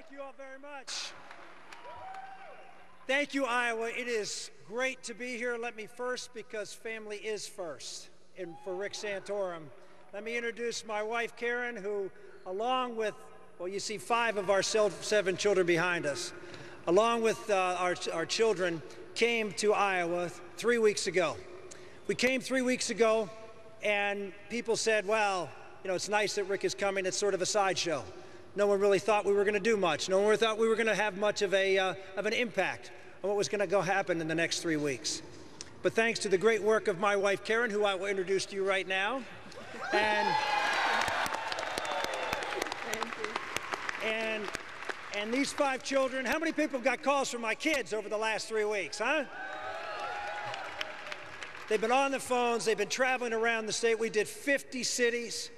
Thank you all very much. Thank you, Iowa. It is great to be here. Let me first, because family is first, and for Rick Santorum, let me introduce my wife, Karen, who, along with, well, you see 5 of our 7 children behind us, along with our children, came to Iowa 3 weeks ago. We came 3 weeks ago, and people said, well, you know, it's nice that Rick is coming. It's sort of a sideshow. No one really thought we were going to do much. No one really thought we were going to have much of an impact on what was going to happen in the next 3 weeks. But thanks to the great work of my wife, Karen, who I will introduce to you right now, and these 5 children. How many people have got calls from my kids over the last 3 weeks, huh? They've been on the phones. They've been traveling around the state. We did 50 cities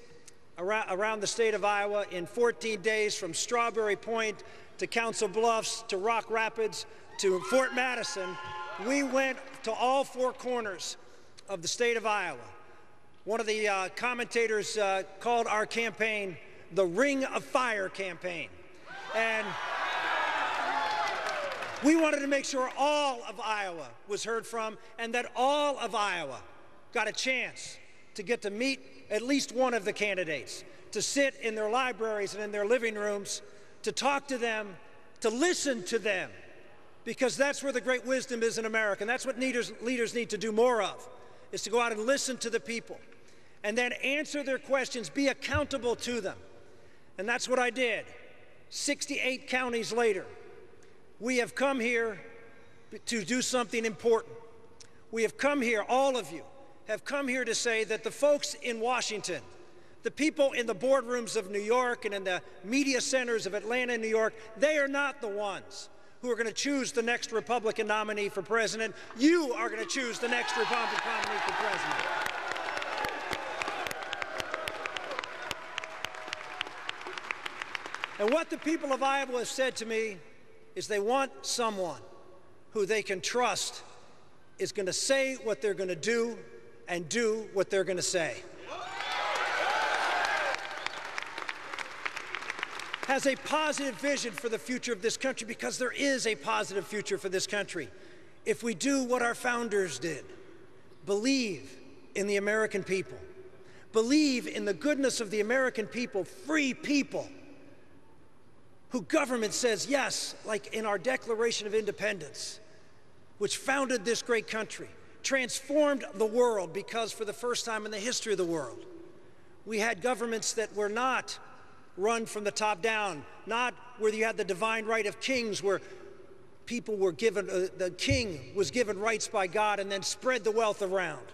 around the state of Iowa in 14 days, from Strawberry Point to Council Bluffs to Rock Rapids to Fort Madison. We went to all 4 corners of the state of Iowa. One of the commentators called our campaign the Ring of Fire campaign. And we wanted to make sure all of Iowa was heard from, and that all of Iowa got a chance to get to meet at least one of the candidates, to sit in their libraries and in their living rooms, to talk to them, to listen to them, because that's where the great wisdom is in America, and that's what leaders need to do more of, is to go out and listen to the people, and then answer their questions, be accountable to them. And that's what I did. 68 counties later, we have come here to do something important. We have come here, all of you, have come here to say that the folks in Washington, the people in the boardrooms of New York and in the media centers of Atlanta and New York, they are not the ones who are going to choose the next Republican nominee for president. You are going to choose the next Republican nominee for president. And what the people of Iowa have said to me is they want someone who they can trust is going to say what they're going to do and do what they're going to say. Has a positive vision for the future of this country, because there is a positive future for this country if we do what our founders did. Believe in the American people. Believe in the goodness of the American people, free people, who government says, yes, like in our Declaration of Independence, which founded this great country, transformed the world, because for the first time in the history of the world, we had governments that were not run from the top down, not where you had the divine right of kings, where people were given, the king was given rights by God and then spread the wealth around.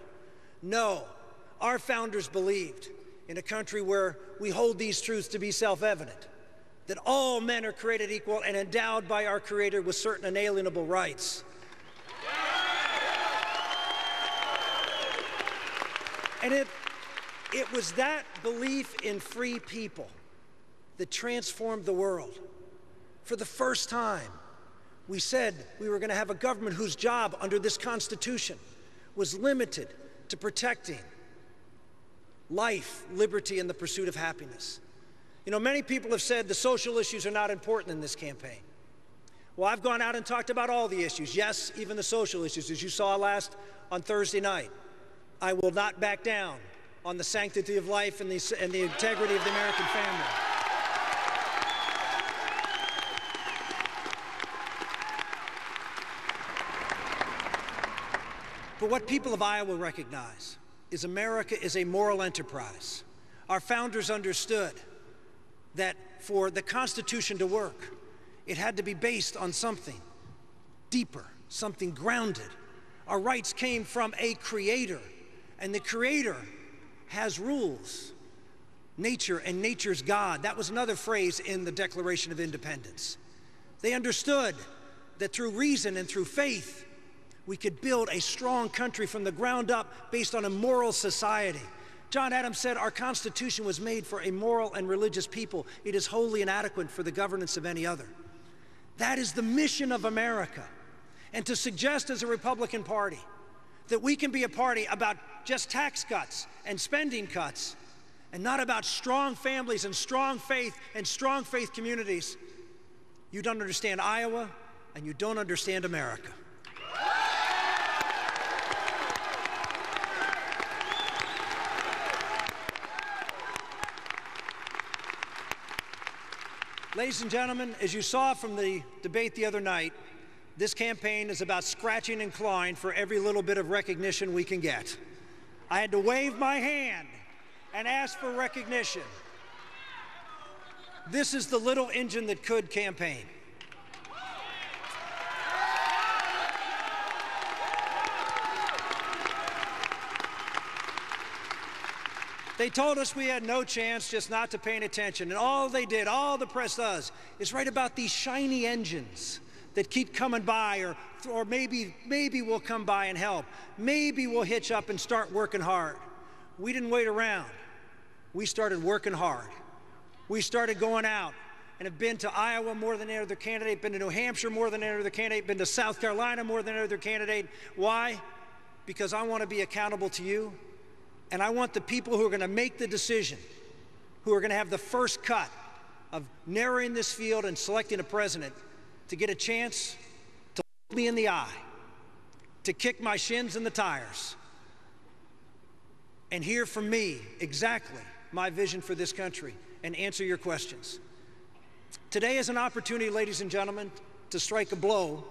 No, our founders believed in a country where we hold these truths to be self-evident, that all men are created equal and endowed by our Creator with certain inalienable rights. And it was that belief in free people that transformed the world. For the first time, we said we were going to have a government whose job under this Constitution was limited to protecting life, liberty, and the pursuit of happiness. You know, many people have said the social issues are not important in this campaign. Well, I've gone out and talked about all the issues. Yes, even the social issues, as you saw on Thursday night. I will not back down on the sanctity of life and the integrity of the American family. But what people of Iowa recognize is America is a moral enterprise. Our founders understood that for the Constitution to work, it had to be based on something deeper, something grounded. Our rights came from a creator, and the creator has rules. Nature and nature's God. That was another phrase in the Declaration of Independence. They understood that through reason and through faith, we could build a strong country from the ground up based on a moral society. John Adams said our Constitution was made for a moral and religious people. It is wholly inadequate for the governance of any other. That is the mission of America. And to suggest as a Republican Party that we can be a party about just tax cuts and spending cuts and not about strong families and strong faith communities You don't understand Iowa, and you don't understand America. Ladies and gentlemen, as you saw from the debate the other night, this campaign is about scratching and clawing for every little bit of recognition we can get. I had to wave my hand and ask for recognition. This is the little engine that could campaign. They told us we had no chance, just not to paying attention. And all they did, all the press does, is write about these shiny engines that keep coming by, or maybe we'll come by and help. Maybe we'll hitch up and start working hard. We didn't wait around. We started working hard. We started going out and have been to Iowa more than any other candidate, been to New Hampshire more than any other candidate, been to South Carolina more than any other candidate. Why? Because I want to be accountable to you. And I want the people who are going to make the decision, who are going to have the first cut of narrowing this field and selecting a president, to get a chance to look me in the eye, to kick my shins in the tires, and hear from me exactly my vision for this country and answer your questions. Today is an opportunity, ladies and gentlemen, to strike a blow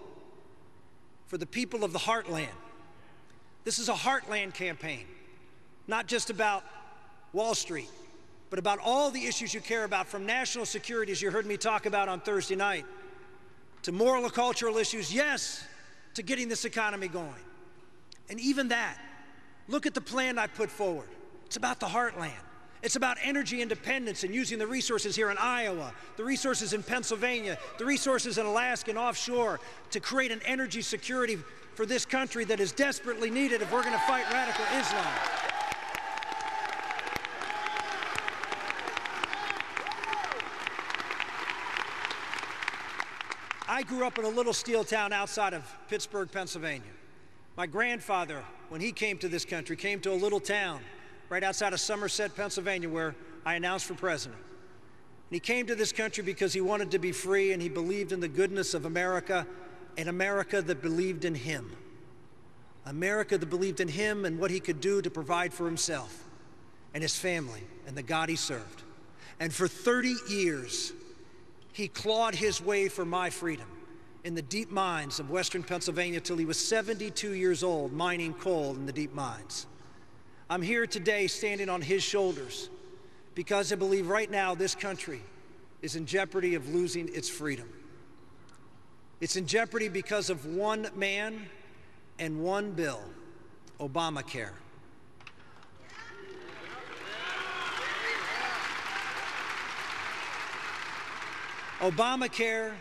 for the people of the heartland. This is a heartland campaign. Not just about Wall Street, but about all the issues you care about, from national security, as you heard me talk about on Thursday night, to moral and cultural issues, yes, to getting this economy going. And even that, look at the plan I put forward. It's about the heartland. It's about energy independence and using the resources here in Iowa, the resources in Pennsylvania, the resources in Alaska and offshore to create an energy security for this country that is desperately needed if we're going to fight radical Islam. I grew up in a little steel town outside of Pittsburgh, Pennsylvania. My grandfather, when he came to this country, came to a little town right outside of Somerset, Pennsylvania, where I announced for president. And he came to this country because he wanted to be free, and he believed in the goodness of America, and America that believed in him. America that believed in him and what he could do to provide for himself and his family and the God he served. And for 30 years, he clawed his way for my freedom in the deep mines of Western Pennsylvania till he was 72 years old, mining coal in the deep mines. I'm here today standing on his shoulders because I believe right now this country is in jeopardy of losing its freedom. It's in jeopardy because of one man and one bill, Obamacare. Obamacare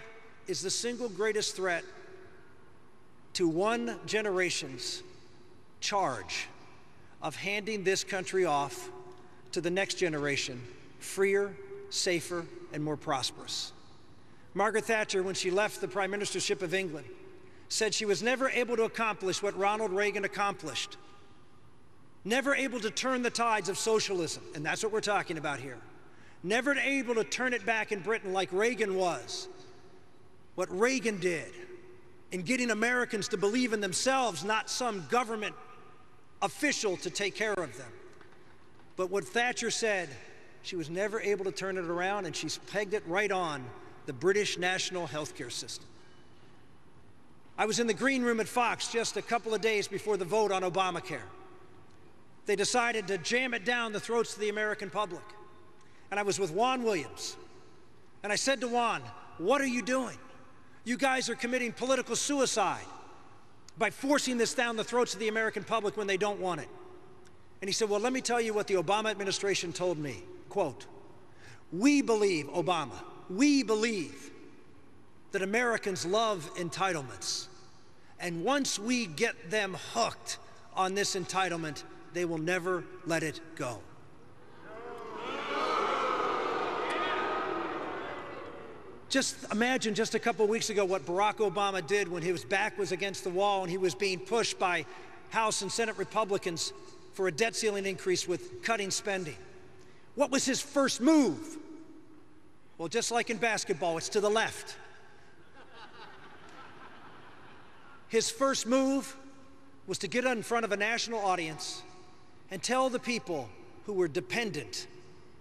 is the single greatest threat to one generation's charge of handing this country off to the next generation, freer, safer, and more prosperous. Margaret Thatcher, when she left the prime ministership of England, said she was never able to accomplish what Ronald Reagan accomplished, never able to turn the tides of socialism, and that's what we're talking about here. Never able to turn it back in Britain like Reagan was. What Reagan did in getting Americans to believe in themselves, not some government official to take care of them. But what Thatcher said, she was never able to turn it around, and she's pegged it right on the British national healthcare system. I was in the green room at Fox just a couple of days before the vote on Obamacare. They decided to jam it down the throats of the American public. And I was with Juan Williams. And I said to Juan, what are you doing? You guys are committing political suicide by forcing this down the throats of the American public when they don't want it. And he said, well, let me tell you what the Obama administration told me. Quote, we believe, Obama, we believe that Americans love entitlements. And once we get them hooked on this entitlement, they will never let it go. Just imagine just a couple of weeks ago what Barack Obama did when his back was against the wall and he was being pushed by House and Senate Republicans for a debt ceiling increase with cutting spending. What was his first move? Well, just like in basketball, it's to the left. his first move was to get in front of a national audience and tell the people who were dependent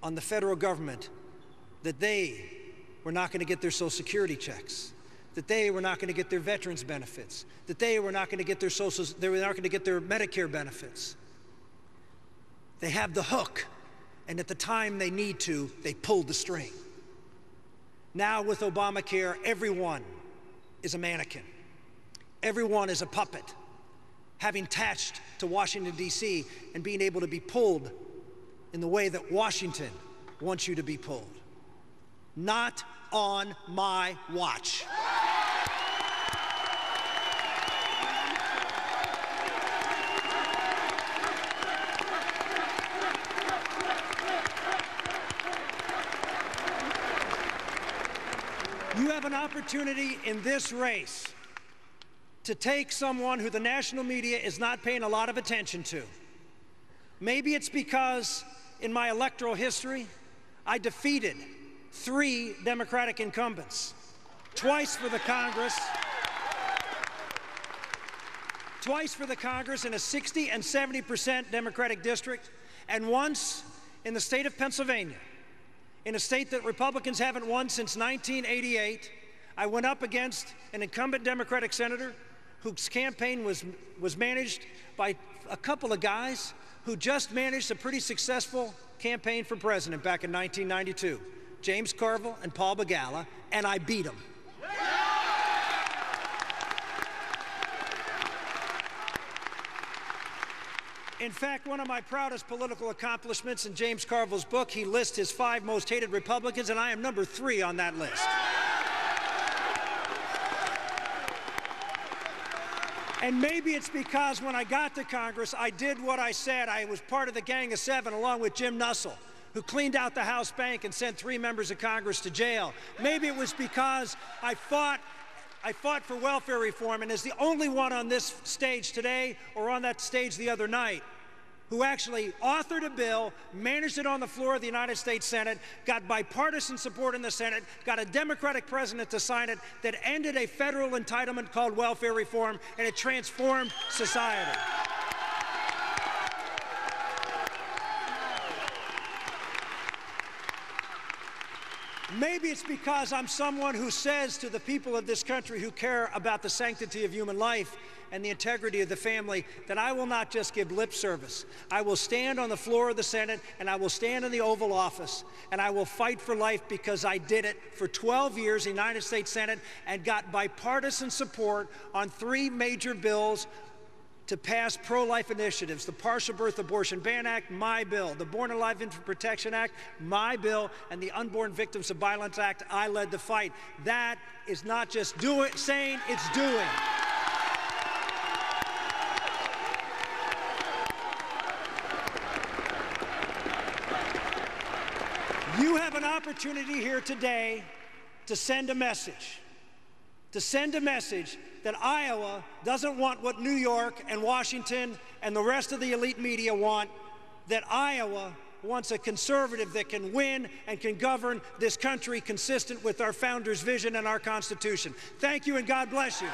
on the federal government that they were not going to get their Social Security checks, that they were not going to get their veterans benefits, that they were not going to get their Medicare benefits. They have the hook, and at the time they need to, they pulled the string. Now with Obamacare, everyone is a mannequin. Everyone is a puppet, having attached to Washington, D.C., and being able to be pulled in the way that Washington wants you to be pulled. Not on my watch. You have an opportunity in this race to take someone who the national media is not paying a lot of attention to. Maybe it's because in my electoral history, I defeated 3 Democratic incumbents, twice for the Congress in a 60% and 70% Democratic district, and once in the state of Pennsylvania, in a state that Republicans haven't won since 1988. I went up against an incumbent Democratic senator whose campaign was managed by a couple of guys who just managed a pretty successful campaign for president back in 1992, James Carville and Paul Begala, and I beat them. In fact, one of my proudest political accomplishments in James Carville's book, he lists his 5 most hated Republicans, and I am number 3 on that list. And maybe it's because when I got to Congress, I did what I said. I was part of the Gang of 7 along with Jim Nussle, who cleaned out the House bank and sent 3 members of Congress to jail. Maybe it was because I fought for welfare reform, and as the only one on this stage today or on that stage the other night who actually authored a bill, managed it on the floor of the United States Senate, got bipartisan support in the Senate, got a Democratic president to sign it, that ended a federal entitlement called welfare reform, and it transformed society. Maybe it's because I'm someone who says to the people of this country who care about the sanctity of human life and the integrity of the family that I will not just give lip service. I will stand on the floor of the Senate, and I will stand in the Oval Office, and I will fight for life because I did it for 12 years in the United States Senate and got bipartisan support on 3 major bills to pass pro-life initiatives: the Partial Birth Abortion Ban Act, my bill; the Born Alive Infant Protection Act, my bill; and the Unborn Victims of Violence Act. I led the fight. That is not just saying, it's doing. You have an opportunity here today to send a message. That Iowa doesn't want what New York and Washington and the rest of the elite media want, that Iowa wants a conservative that can win and can govern this country consistent with our founders' vision and our Constitution. Thank you, and God bless you.